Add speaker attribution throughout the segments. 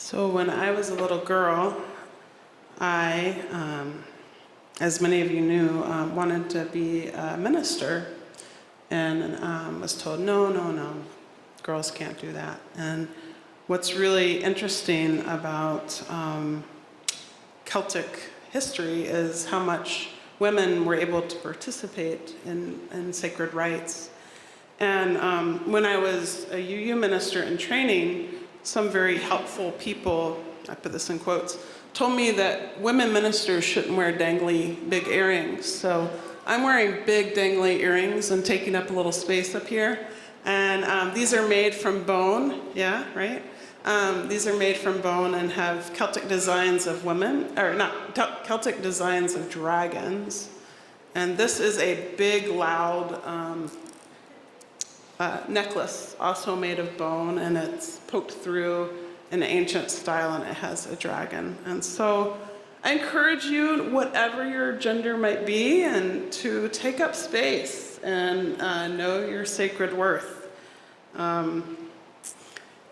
Speaker 1: So when I was a little girl, I, as many of you knew, wanted to be a minister, and was told, no, girls can't do that. And what's really interesting about Celtic history is how much women were able to participate in sacred rites. And when I was a UU minister in training, some very helpful people, I put this in quotes, told me that women ministers shouldn't wear dangly big earrings. So I'm wearing big dangly earrings and taking up a little space up here. And these are made from bone, yeah, right? These are made from bone and have Celtic designs of women, or not, Celtic designs of dragons. And this is a big, loud necklace, also made of bone, and it's poked through in an ancient style, and it has a dragon. And so I encourage you, whatever your gender might be, and to take up space and know your sacred worth.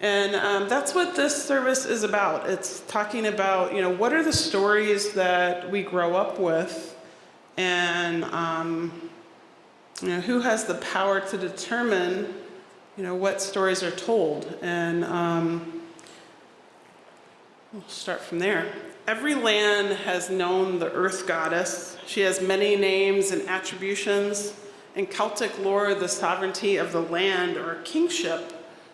Speaker 1: That's what this service is about. It's talking about, what are the stories that we grow up with, and who has the power to determine, what stories are told. And we'll start from there. Every land has known the earth goddess. She has many names and attributions. In Celtic lore, the sovereignty of the land, or kingship,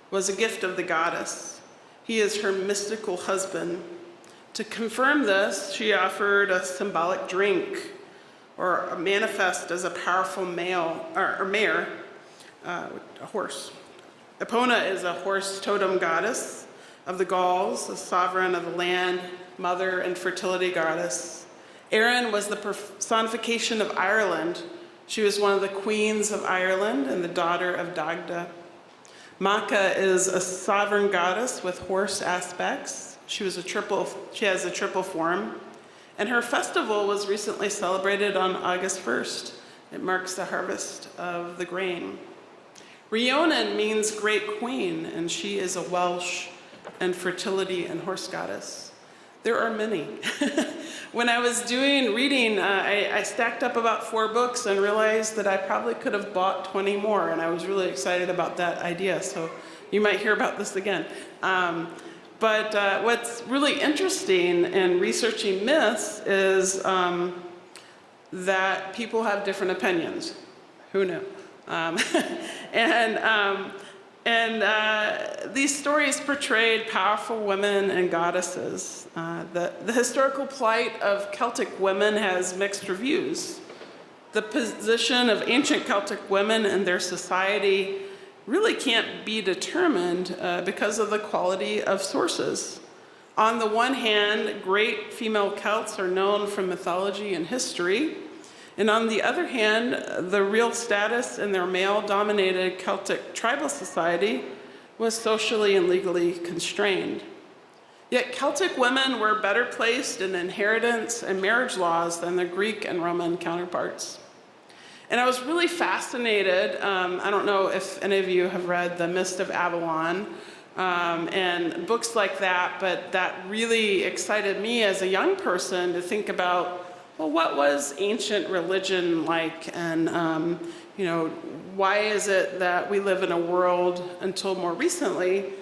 Speaker 1: was a gift of the goddess. He is her mystical husband. To confirm this, she offered a symbolic drink, or a manifest as a powerful male, or mare, a horse. Epona is a horse totem goddess of the Gauls, the sovereign of the land, mother and fertility goddess. Erin was the personification of Ireland. She was one of the queens of Ireland and the daughter of Dagda. Macha is a sovereign goddess with horse aspects. She has a triple form. And her festival was recently celebrated on August 1st. It marks the harvest of the grain. Rhiannon means great queen, and she is a Welsh and fertility and horse goddess. There are many. When I was doing reading, I stacked up about 4 books and realized that I probably could have bought 20 more, and I was really excited about that idea, so you might hear about this again. But what's really interesting in researching myths is that people have different opinions. Who knew? These stories portrayed powerful women and goddesses. The historical plight of Celtic women has mixed reviews. The position of ancient Celtic women and their society really can't be determined because of the quality of sources. On the one hand, great female Celts are known from mythology and history, and on the other hand, the real status in their male-dominated Celtic tribal society was socially and legally constrained. Yet Celtic women were better placed in inheritance and marriage laws than their Greek and Roman counterparts. And I was really fascinated. I don't know if any of you have read The Mist of Avalon and books like that, but that really excited me as a young person to think about, well, what was ancient religion like? And, why is it that we live in a world, until more recently,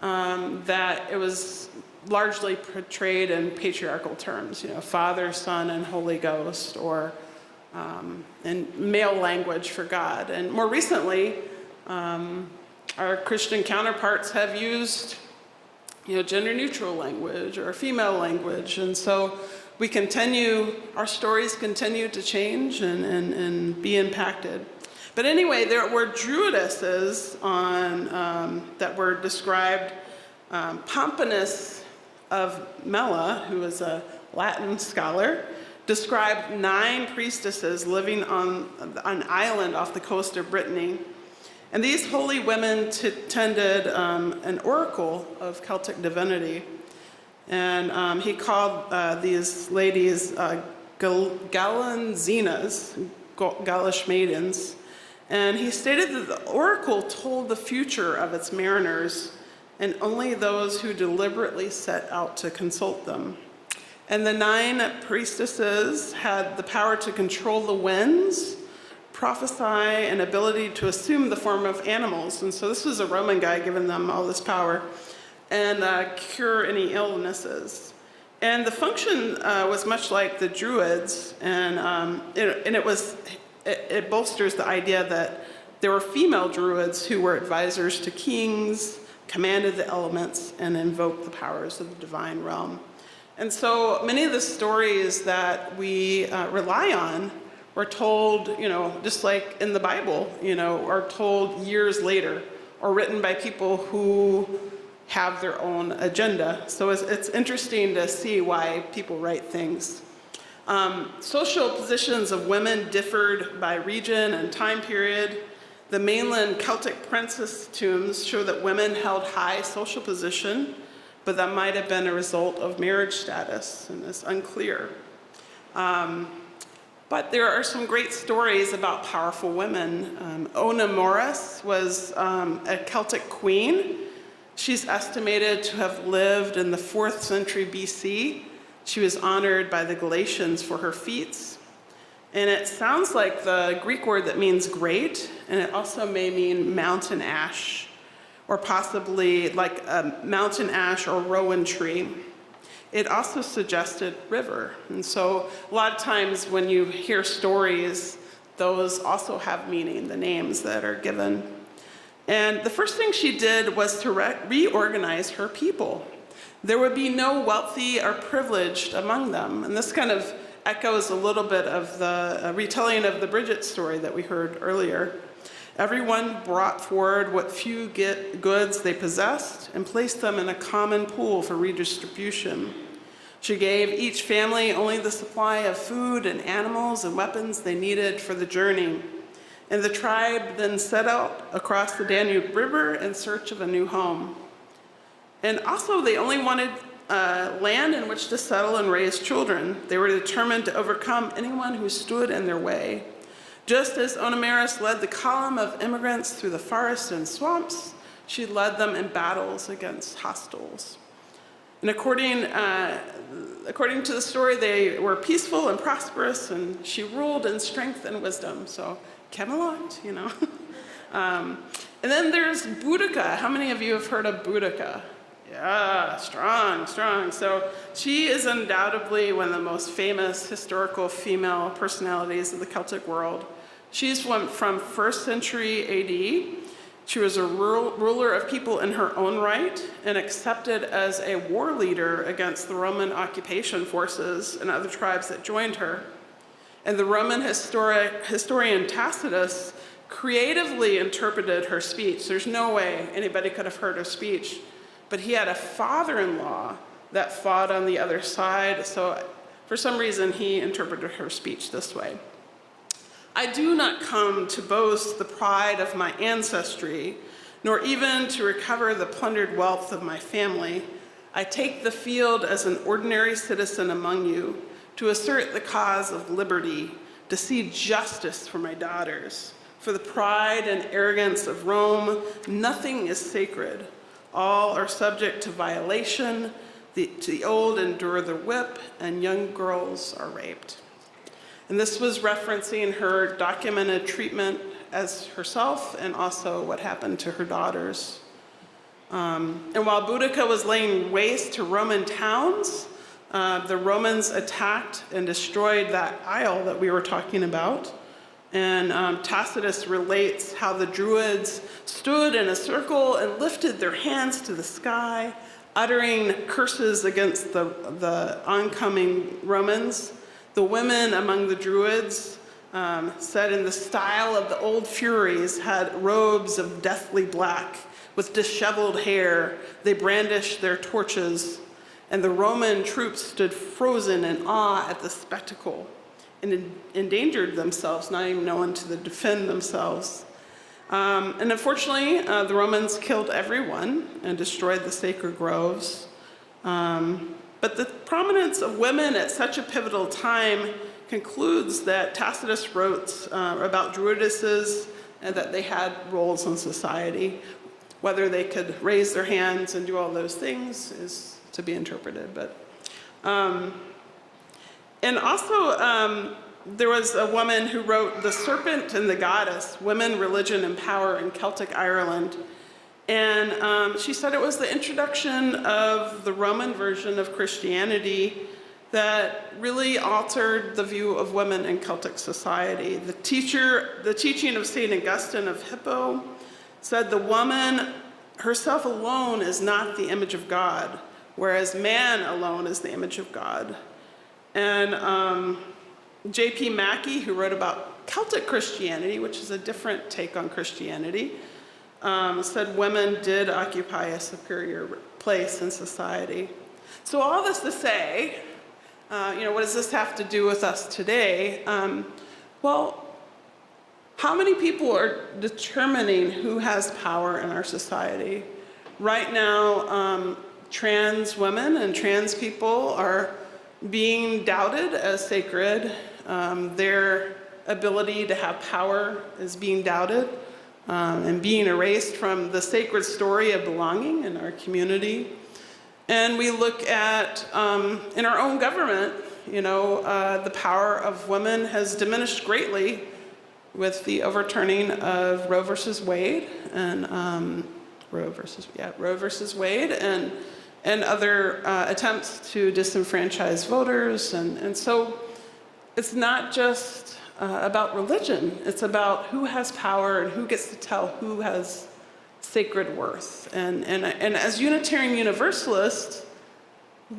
Speaker 1: that it was largely portrayed in patriarchal terms, Father, Son, and Holy Ghost, or in male language for God. And more recently, our Christian counterparts have used, gender-neutral language or female language. And so our stories continue to change and be impacted. But anyway, there were druidesses that were described. Pomponus of Mela, who was a Latin scholar, described 9 priestesses living on an island off the coast of Brittany. And these holy women tended an oracle of Celtic divinity. And he called these ladies Galanzinas, Gaulish maidens. And he stated that the oracle told the future of its mariners and only those who deliberately set out to consult them. And the 9 priestesses had the power to control the winds, prophesy, and ability to assume the form of animals. And so this was a Roman guy giving them all this power, and cure any illnesses. And the function was much like the Druids, and it bolsters the idea that there were female Druids who were advisors to kings, commanded the elements, and invoked the powers of the divine realm. And so many of the stories that we rely on were told, just like in the Bible, are told years later, or written by people who have their own agenda. So it's interesting to see why people write things. Social positions of women differed by region and time period. The mainland Celtic princess tombs show that women held high social position, but that might have been a result of marriage status, and it's unclear. But there are some great stories about powerful women. Onomaris was a Celtic queen. She's estimated to have lived in the 4th century BC. She was honored by the Galatians for her feats. And it sounds like the Greek word that means great, and it also may mean mountain ash, or possibly like a mountain ash or rowan tree. It also suggested river. And so a lot of times when you hear stories, those also have meaning, the names that are given. And the first thing she did was to reorganize her people. There would be no wealthy or privileged among them. And this kind of echoes a little bit of the retelling of the Brigid story that we heard earlier. Everyone brought forward what few goods they possessed and placed them in a common pool for redistribution. She gave each family only the supply of food and animals and weapons they needed for the journey. And the tribe then set out across the Danube River in search of a new home. And also, they only wanted land in which to settle and raise children. They were determined to overcome anyone who stood in their way. Just as Onomaris led the column of immigrants through the forests and swamps, she led them in battles against hostiles. And according to the story, they were peaceful and prosperous, and she ruled in strength and wisdom. So Camelot, and then there's Boudica. How many of you have heard of Boudica? Yeah, strong. So she is undoubtedly one of the most famous historical female personalities of the Celtic world. She's from 1st century AD. She was a ruler of people in her own right and accepted as a war leader against the Roman occupation forces and other tribes that joined her. And the Roman historian Tacitus creatively interpreted her speech. There's no way anybody could have heard her speech. But he had a father-in-law that fought on the other side, so for some reason he interpreted her speech this way. I do not come to boast the pride of my ancestry, nor even to recover the plundered wealth of my family. I take the field as an ordinary citizen among you, to assert the cause of liberty, to see justice for my daughters. For the pride and arrogance of Rome, nothing is sacred. All are subject to violation. The old endure the whip, and young girls are raped. And this was referencing her documented treatment as herself and also what happened to her daughters. And while Boudica was laying waste to Roman towns, the Romans attacked and destroyed that isle that we were talking about. And Tacitus relates how the Druids stood in a circle and lifted their hands to the sky, uttering curses against the oncoming Romans. The women among the Druids, said in the style of the old Furies, had robes of deathly black with disheveled hair. They brandished their torches, and the Roman troops stood frozen in awe at the spectacle and endangered themselves, not even knowing to defend themselves. And unfortunately, the Romans killed everyone and destroyed the sacred groves. But the prominence of women at such a pivotal time concludes that Tacitus wrote about druidesses and that they had roles in society. whether they could raise their hands and do all those things is to be interpreted. But, and also, there was a woman who wrote The Serpent and the Goddess, Women, Religion, and Power in Celtic Ireland. And she said it was the introduction of the Roman version of Christianity that really altered the view of women in Celtic society. The teaching of St. Augustine of Hippo said the woman herself alone is not the image of God, whereas man alone is the image of God. And J.P. Mackey, who wrote about Celtic Christianity, which is a different take on Christianity, said women did occupy a superior place in society. So all this to say, what does this have to do with us today? Well, how many people are determining who has power in our society? Right now, trans women and trans people are being doubted as sacred. Their ability to have power is being doubted and being erased from the sacred story of belonging in our community. And we look at, in our own government, the power of women has diminished greatly with the overturning of Roe versus Wade and Roe versus Wade and other attempts to disenfranchise voters. And so it's not just about religion. It's about who has power and who gets to tell who has sacred worth. And as Unitarian Universalists,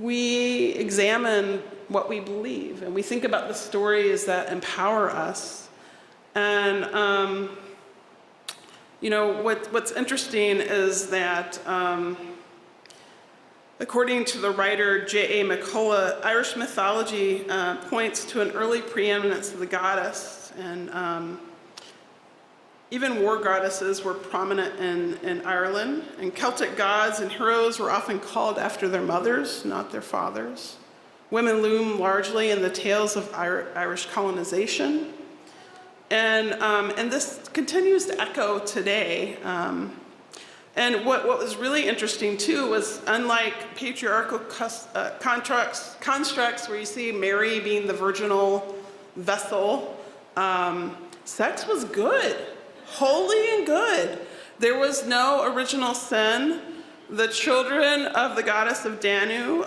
Speaker 1: we examine what we believe, and we think about the stories that empower us. And what's interesting is that according to the writer J.A. McCullough, Irish mythology points to an early preeminence of the goddess, and even war goddesses were prominent in Ireland, and Celtic gods and heroes were often called after their mothers, not their fathers. Women loom largely in the tales of Irish colonization, and this continues to echo today. And what was really interesting too was, unlike patriarchal constructs where you see Mary being the virginal vessel, sex was good, holy and good. There was no original sin. The children of the goddess of Danu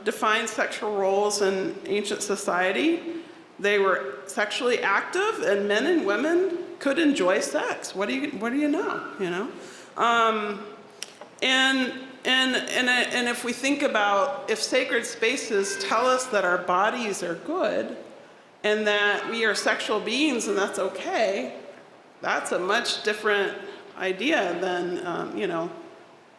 Speaker 1: defined sexual roles in ancient society. They were sexually active, and men and women could enjoy sex. What do you know? And if we think about, if sacred spaces tell us that our bodies are good and that we are sexual beings and that's okay, that's a much different idea than,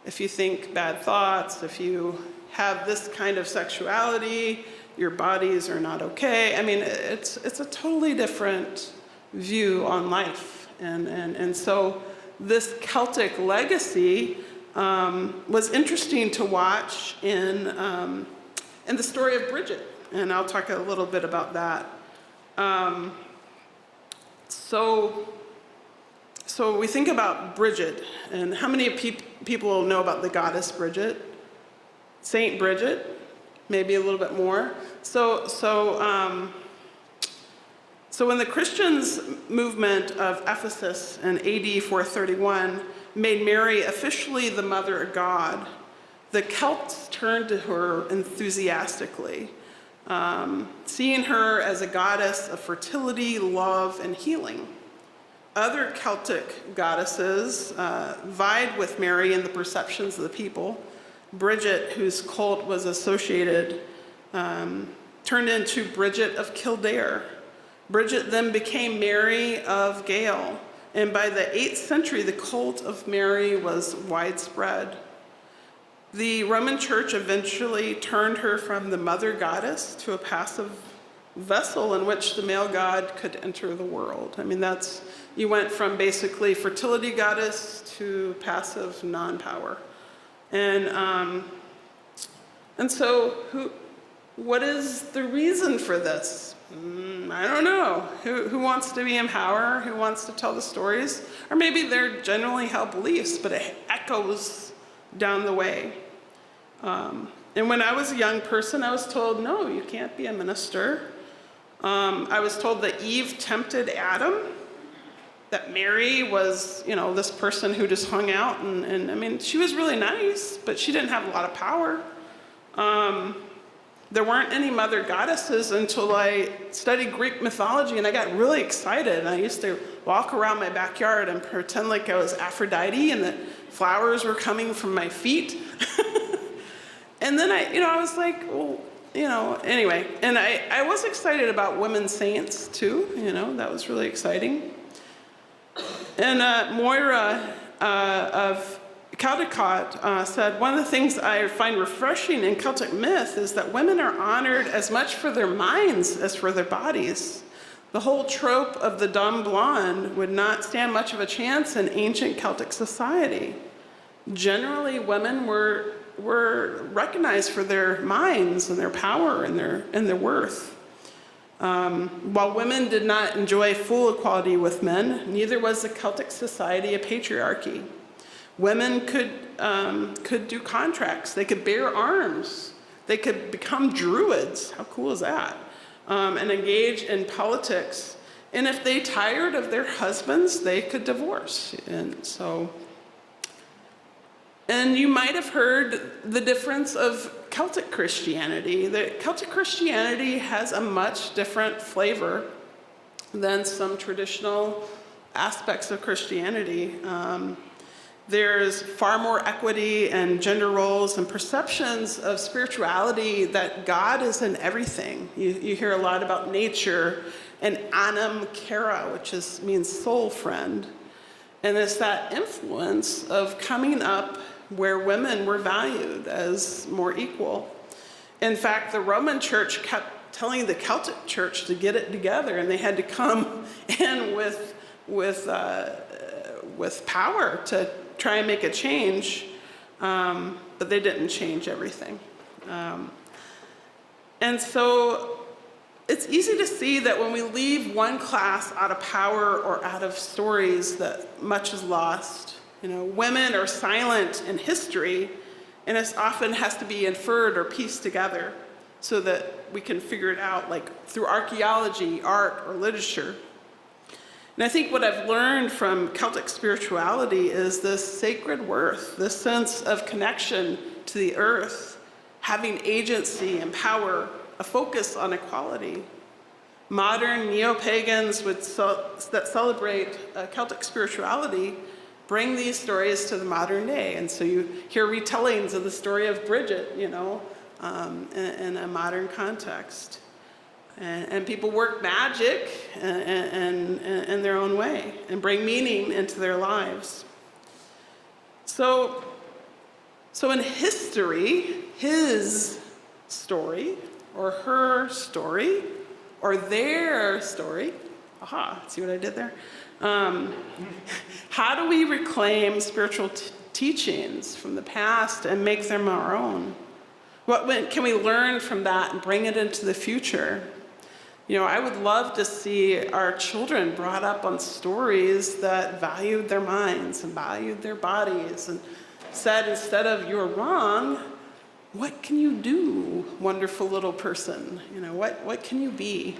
Speaker 1: if you think bad thoughts, if you have this kind of sexuality, your bodies are not okay. I mean, it's a totally different view on life. And so this Celtic legacy was interesting to watch in the story of Brigid, and I'll talk a little bit about that. So we think about Brigid, and how many people know about the goddess Brigid? Saint Brigid, maybe a little bit more. So when the Christians movement of Ephesus in AD 431 made Mary officially the mother of God, the Celts turned to her enthusiastically, seeing her as a goddess of fertility, love, and healing. Other Celtic goddesses vied with Mary in the perceptions of the people. Brigid, whose cult was associated, turned into Brigid of Kildare. Brigid then became Mary of Gale, and by the 8th century, the cult of Mary was widespread. The Roman Church eventually turned her from the mother goddess to a passive vessel in which the male god could enter the world. I mean, you went from basically fertility goddess to passive non-power. And so What is the reason for this? I don't know. Who wants to be in power? Who wants to tell the stories? Or maybe they're generally held beliefs, but it echoes down the way. And when I was a young person, I was told, no, you can't be a minister. I was told that Eve tempted Adam, that Mary was, this person who just hung out. And I mean, she was really nice, but she didn't have a lot of power. There weren't any mother goddesses until I studied Greek mythology, and I got really excited. And I used to walk around my backyard and pretend like I was Aphrodite and that flowers were coming from my feet. And then I was like, well, anyway. And I was excited about women saints too, that was really exciting. And Moira of Caldecott said, one of the things I find refreshing in Celtic myth is that women are honored as much for their minds as for their bodies. The whole trope of the dumb blonde would not stand much of a chance in ancient Celtic society. Generally, women were recognized for their minds and their power and their worth. While women did not enjoy full equality with men, neither was the Celtic society a patriarchy. Women could do contracts. They could bear arms. They could become druids. How cool is that? And engage in politics. And if they tired of their husbands, they could divorce. And you might have heard the difference of Celtic Christianity. That Celtic Christianity has a much different flavor than some traditional aspects of Christianity. There's far more equity and gender roles and perceptions of spirituality that God is in everything. You hear a lot about nature and anam cara, which means soul friend. And it's that influence of coming up where women were valued as more equal. In fact, the Roman Church kept telling the Celtic Church to get it together, and they had to come in with power to try and make a change, but they didn't change everything. And so it's easy to see that when we leave one class out of power or out of stories, that much is lost. Women are silent in history, and it often has to be inferred or pieced together so that we can figure it out, like through archaeology, art, or literature. And I think what I've learned from Celtic spirituality is this sacred worth, this sense of connection to the earth, having agency and power, a focus on equality. Modern neo-pagans that celebrate Celtic spirituality bring these stories to the modern day. And so you hear retellings of the story of Brigid, in a modern context. And people work magic in their own way and bring meaning into their lives. So in history, his story, or her story, or their story, see what I did there? How do we reclaim spiritual teachings from the past and make them our own? What can we learn from that and bring it into the future? I would love to see our children brought up on stories that valued their minds and valued their bodies and said, instead of "you're wrong," what can you do, wonderful little person? What can you be?